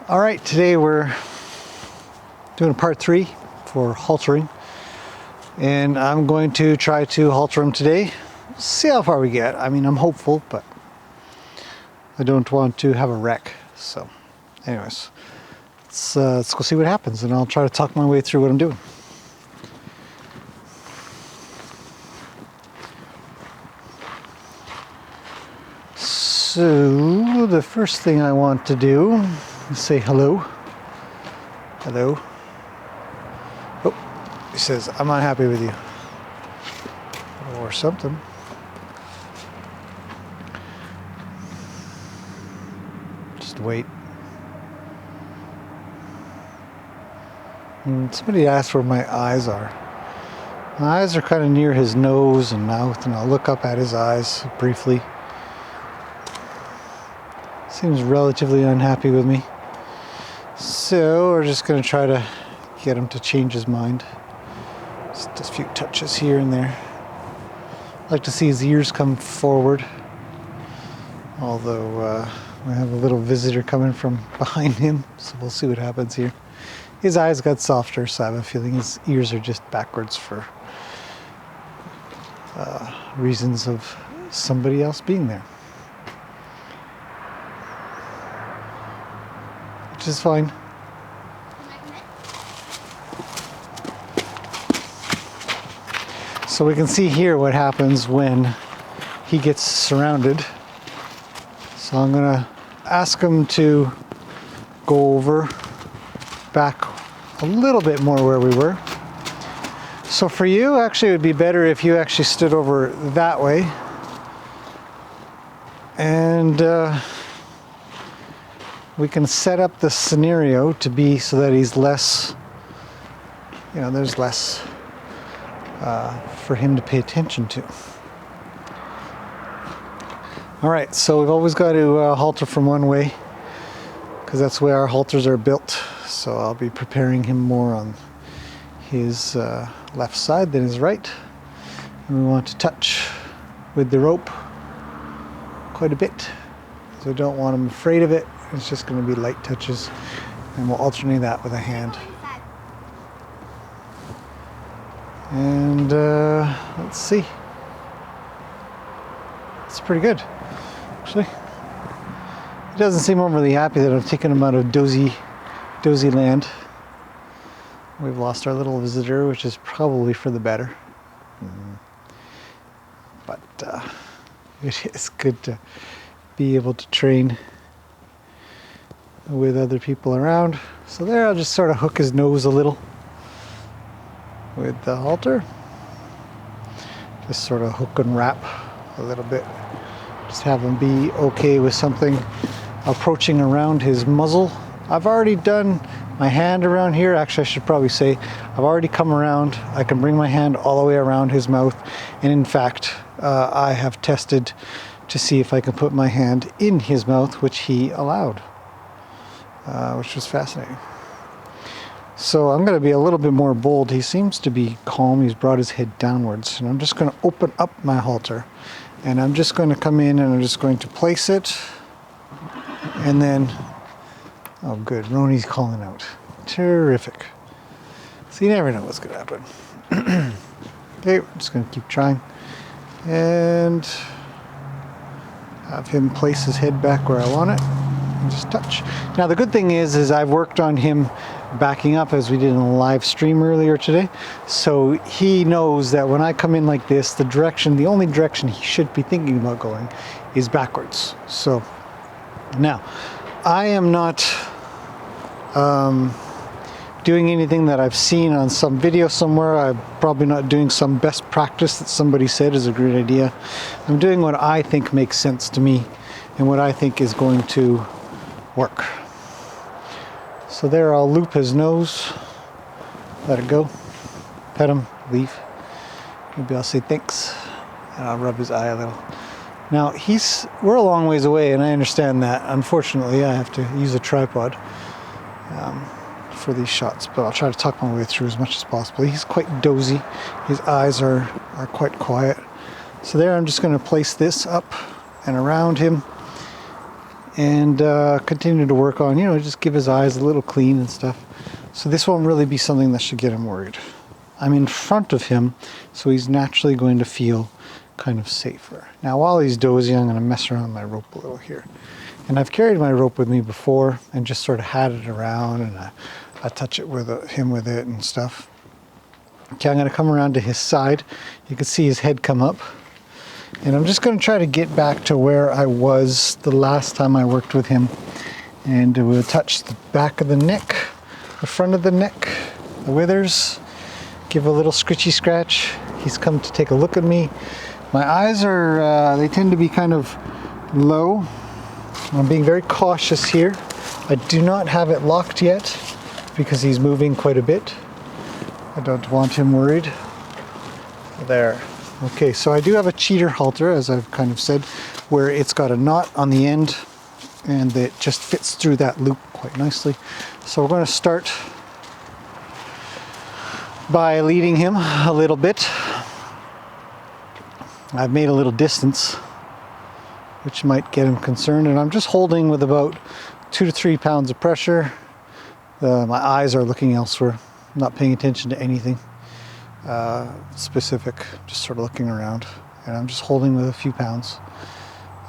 All right, today we're doing part 3 for haltering, and I'm going to try to halter him today. See how far we get. I mean, I'm hopeful, but I don't want to have a wreck. So anyways, let's go see what happens, and I'll try to talk my way through what I'm doing. So the first thing I want to do is say hello. Hello. Oh, he says, I'm not happy with you. Or something. Just wait. Somebody asked where my eyes are. My eyes are kind of near his nose and mouth, and I'll look up at his eyes briefly. Seems relatively unhappy with me. So we're just going to try to get him to change his mind. Just a few touches here and there. I'd like to see his ears come forward. Although we have a little visitor coming from behind him, so we'll see what happens here. His eyes got softer, so I have a feeling his ears are just backwards for reasons of somebody else being there. Which is fine. So we can see here what happens when he gets surrounded. So I'm gonna ask him to go over back a little bit more where we were. So for you, actually it would be better if you actually stood over that way. And we can set up the scenario to be so that he's less, there's less for him to pay attention to. All right, so we've always got to halter from one way because that's where our halters are built. So I'll be preparing him more on his left side than his right. And we want to touch with the rope quite a bit. So I don't want him afraid of it. It's just going to be light touches, and we'll alternate that with a hand. And let's see. It's pretty good, actually. He doesn't seem overly happy that I've taken him out of dozy land. We've lost our little visitor, which is probably for the better. But it is good to be able to train with other people around. So there, I'll just sort of hook his nose a little with the halter. Just sort of hook and wrap a little bit. Just have him be okay with something approaching around his muzzle. I've already done my hand around here. Actually, I should probably say I've already come around. I can bring my hand all the way around his mouth. And in fact, I have tested to see if I can put my hand in his mouth, which he allowed. Which was fascinating. So I'm going to be a little bit more bold. He seems to be calm. He's brought his head downwards. And I'm just going to open up my halter. And I'm just going to come in and I'm just going to place it. And then, oh good, Roni's calling out. Terrific. So you never know what's going to happen. Okay, we're just going to keep trying. And have him place his head back where I want it. Just touch. Now the good thing is I've worked on him backing up as we did in a live stream earlier today. So he knows that when I come in like this, the only direction he should be thinking about going is backwards. So now I am not doing anything that I've seen on some video somewhere. I'm probably not doing some best practice that somebody said is a great idea. I'm doing what I think makes sense to me and what I think is going to work. So there, I'll loop his nose, let it go, pet him, leave. Maybe I'll say thanks, and I'll rub his eye a little. Now we're a long ways away, and I understand that. Unfortunately, I have to use a tripod for these shots, but I'll try to talk my way through as much as possible. He's quite dozy. His eyes are quite quiet. So there, I'm just going to place this up and around him. and continue to work on, just give his eyes a little clean and stuff. So this won't really be something that should get him worried. I'm in front of him, so he's naturally going to feel kind of safer. Now while he's dozing, I'm going to mess around with my rope a little here. And I've carried my rope with me before and just sort of had it around, and I touch it with him with it and stuff. Okay, I'm going to come around to his side. You can see his head come up. And I'm just going to try to get back to where I was the last time I worked with him. And we'll touch the back of the neck, the front of the neck, the withers, give a little scritchy scratch. He's come to take a look at me. My eyes are, they tend to be kind of low. I'm being very cautious here. I do not have it locked yet because he's moving quite a bit. I don't want him worried. There. Okay, so I do have a cheater halter, as I've kind of said, where it's got a knot on the end and it just fits through that loop quite nicely. So we're going to start by leading him a little bit. I've made a little distance, which might get him concerned, and I'm just holding with about 2 to 3 pounds of pressure. My eyes are looking elsewhere. I'm not paying attention to anything specific, just sort of looking around, and I'm just holding with a few pounds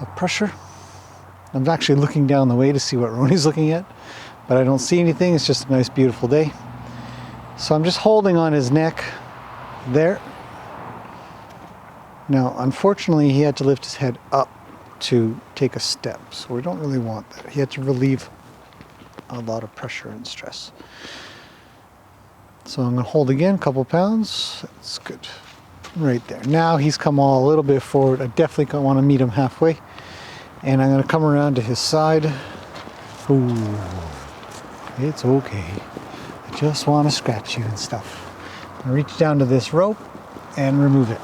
of pressure. I'm actually looking down the way to see what Roni's looking at, but I don't see anything. It's just a nice beautiful day. So I'm just holding on his neck there. Now unfortunately he had to lift his head up to take a step, so we don't really want that. He had to relieve a lot of pressure and stress. So I'm going to hold again, a couple pounds. That's good. Right there. Now he's come all a little bit forward. I definitely want to meet him halfway. And I'm going to come around to his side. Ooh, it's okay. I just want to scratch you and stuff. I reach down to this rope and remove it.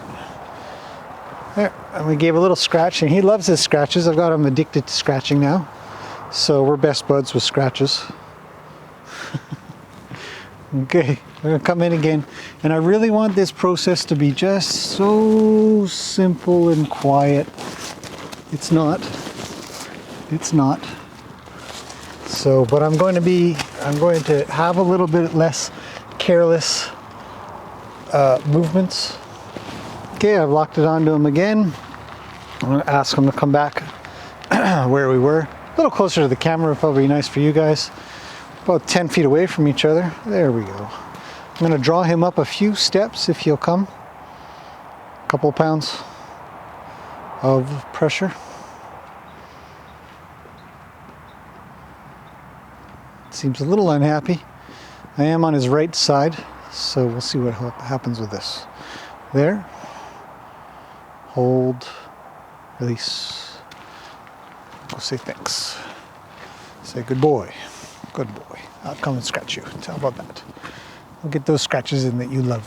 There. And we gave a little scratch, and he loves his scratches. I've got him addicted to scratching now. So we're best buds with scratches. Okay, we're going to come in again, and I really want this process to be just so simple and quiet. It's not. So, but I'm going to have a little bit less careless movements. Okay, I've locked it onto him again. I'm going to ask him to come back where we were. A little closer to the camera would probably be nice for you guys. About 10 feet away from each other. There we go. I'm going to draw him up a few steps if he'll come. A couple of pounds of pressure. Seems a little unhappy. I am on his right side, so we'll see what happens with this. There. Hold. Release. Go say thanks. Say good boy. Good boy. I'll come and scratch you. How about that? I'll get those scratches in that you love.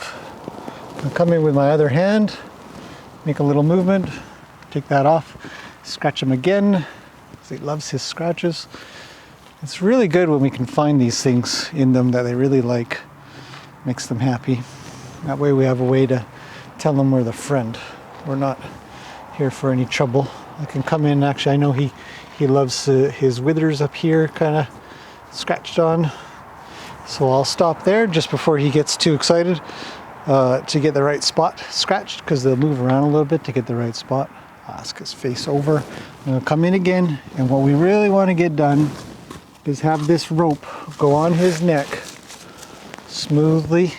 I'll come in with my other hand, make a little movement, take that off, scratch him again, because he loves his scratches. It's really good when we can find these things in them that they really like. Makes them happy. That way we have a way to tell them we're the friend. We're not here for any trouble. I can come in, actually I know he loves his withers up here, kind of scratched on, so I'll stop there just before he gets too excited to get the right spot scratched, because they'll move around a little bit to get the right spot. Ask his face over. I'm going to come in again, and what we really want to get done is have this rope go on his neck smoothly.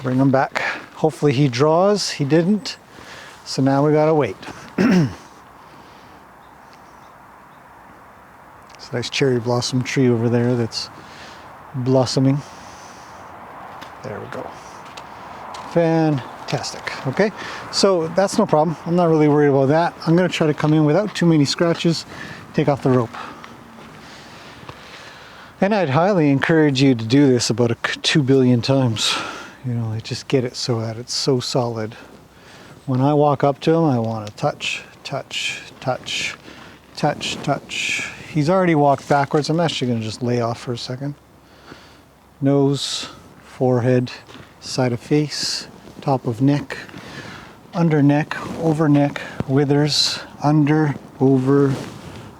Bring him back. Hopefully he draws. He didn't, so now we gotta wait. It's a nice cherry blossom tree over there that's blossoming. There we go. Fantastic. Okay, so that's no problem. I'm not really worried about that. I'm going to try to come in without too many scratches, take off the rope. And I'd highly encourage you to do this about 2 billion times. You know, just get it so that it's so solid. When I walk up to him, I want to touch, touch, touch, touch, touch. He's already walked backwards. I'm actually going to just lay off for a second. Nose, forehead, side of face, top of neck, under neck, over neck, withers, under, over.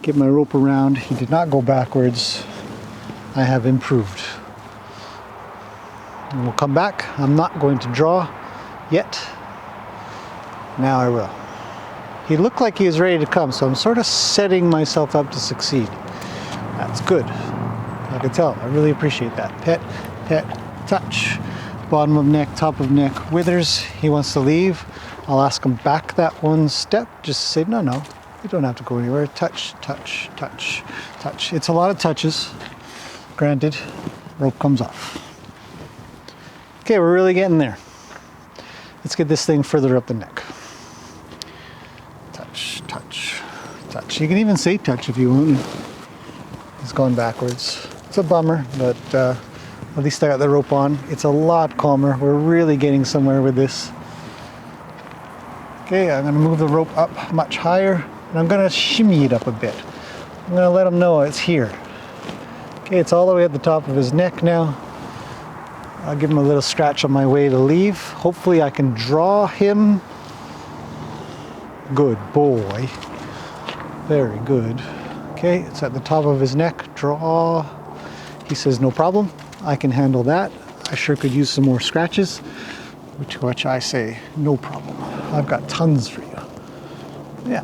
get my rope around. He did not go backwards. I have improved. And we'll come back. I'm not going to draw yet. Now I will. He looked like he was ready to come, so I'm sort of setting myself up to succeed. That's good. I can tell. I really appreciate that. Pet, pet, touch. Bottom of neck, top of neck, withers. He wants to leave. I'll ask him back that one step. Just say, no, no, you don't have to go anywhere. Touch, touch, touch, touch. It's a lot of touches. Granted, rope comes off. Okay, we're really getting there. Let's get this thing further up the neck. Touch, touch, touch. You can even say touch if you want. He's going backwards. It's a bummer, but at least I got the rope on. It's a lot calmer. We're really getting somewhere with this. Okay, I'm gonna move the rope up much higher, and I'm gonna shimmy it up a bit. I'm gonna let him know it's here. Okay, it's all the way at the top of his neck now. I'll give him a little scratch on my way to leave. Hopefully I can draw him. Good boy. Very good. Okay, it's at the top of his neck. Draw. He says no problem. I can handle that. I sure could use some more scratches. Which I say, no problem. I've got tons for you. Yeah.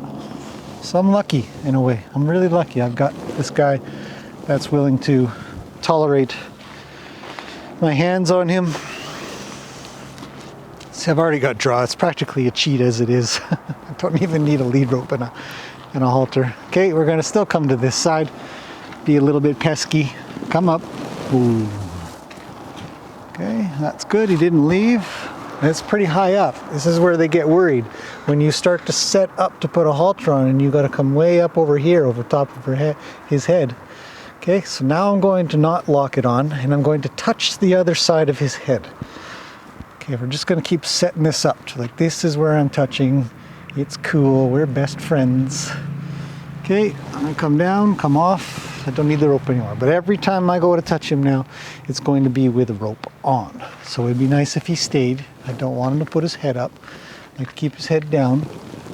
So I'm lucky in a way. I'm really lucky. I've got this guy that's willing to tolerate my hands on him. See, I've already got draw. It's practically a cheat as it is. I don't even need a lead rope and a halter. Okay, we're gonna still come to this side. Be a little bit pesky. Come up. Ooh. Okay, that's good. He didn't leave. It's pretty high up. This is where they get worried. When you start to set up to put a halter on and you got to come way up over here, over top of his head. Okay, so now I'm going to not lock it on and I'm going to touch the other side of his head. Okay, we're just going to keep setting this up to like, this is where I'm touching. It's cool. We're best friends. Okay, I'm going to come down, come off. I don't need the rope anymore. But every time I go to touch him now, it's going to be with the rope on. So it'd be nice if he stayed. I don't want him to put his head up. I like to keep his head down.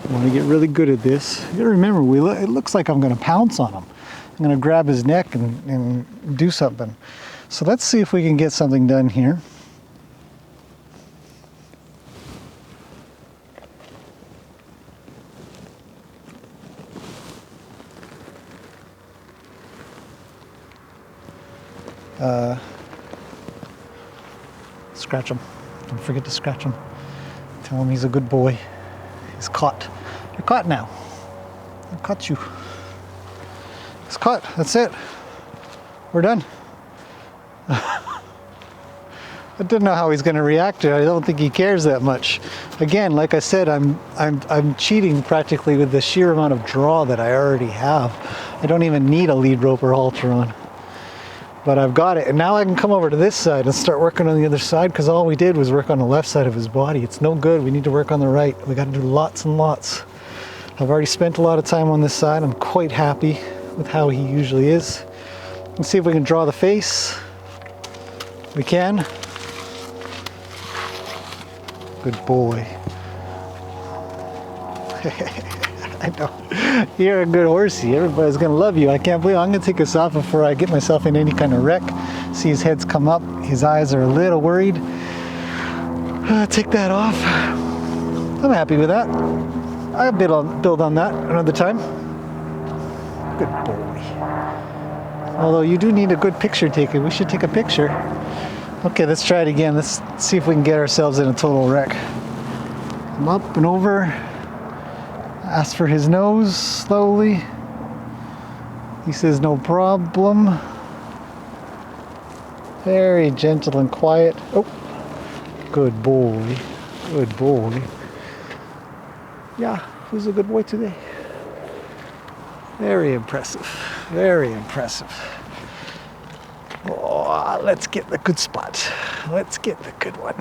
I want to get really good at this. You gotta remember, it looks like I'm going to pounce on him. I'm going to grab his neck and do something. So let's see if we can get something done here. Scratch him. Don't forget to scratch him. Tell him he's a good boy. He's caught. You're caught now. I caught you. He's caught. That's it. We're done. I didn't know how he's going to react to it. I don't think he cares that much. Again, like I said, I'm cheating practically with the sheer amount of draw that I already have. I don't even need a lead rope or halter on. But I've got it, and now I can come over to this side and start working on the other side, because all we did was work on the left side of his body. It's no good. We need to work on the right. We got to do lots and lots. I've already spent a lot of time on this side. I'm quite happy with how he usually is. Let's see if we can draw the face. We can. Good boy. I know. You're a good horsey. Everybody's gonna love you. I can't believe I'm gonna take this off before I get myself in any kind of wreck. See his head's come up. His eyes are a little worried. Take that off. I'm happy with that. I'll build on that another time. Good boy. Although you do need a good picture taken. We should take a picture. Okay, let's try it again. Let's see if we can get ourselves in a total wreck. Come up and over. Ask for his nose slowly. He says no problem. Very gentle and quiet. Oh, good boy. Good boy. Yeah, who's a good boy today? Very impressive. Very impressive. Oh, let's get the good spot. Let's get the good one.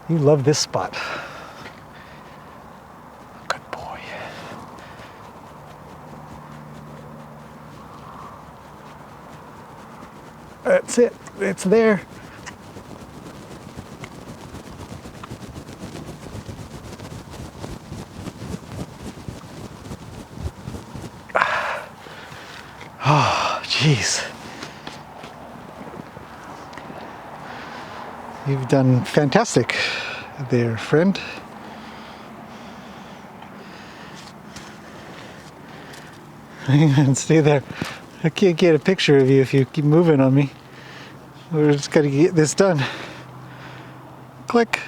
You love this spot. That's it. It's there. Jeez. You've done fantastic there, friend. Hang on, stay there. I can't get a picture of you if you keep moving on me. We're just gotta get this done. Click.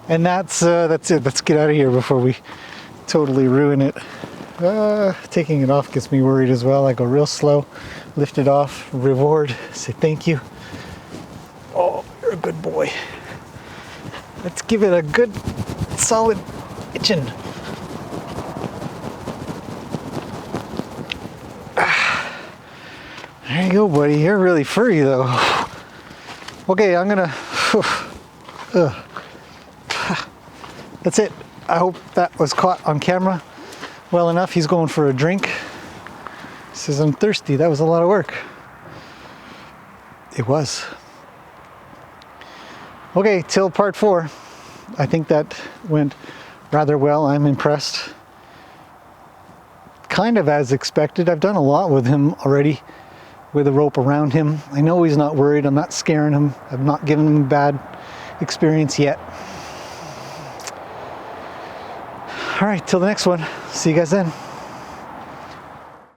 And that's it. Let's get out of here before we totally ruin it. Taking it off gets me worried as well. I go real slow, lift it off, reward, say thank you. Oh, you're a good boy. Let's give it a good, solid itching. There you go, buddy. You're really furry, though. Okay, I'm gonna. That's it. I hope that was caught on camera well enough. He's going for a drink. He says, I'm thirsty. That was a lot of work. It was. Okay, till part 4. I think that went rather well. I'm impressed. Kind of as expected. I've done a lot with him already, with a rope around him. I know he's not worried. I'm not scaring him. I've not given him a bad experience yet. All right, till the next one. See you guys then.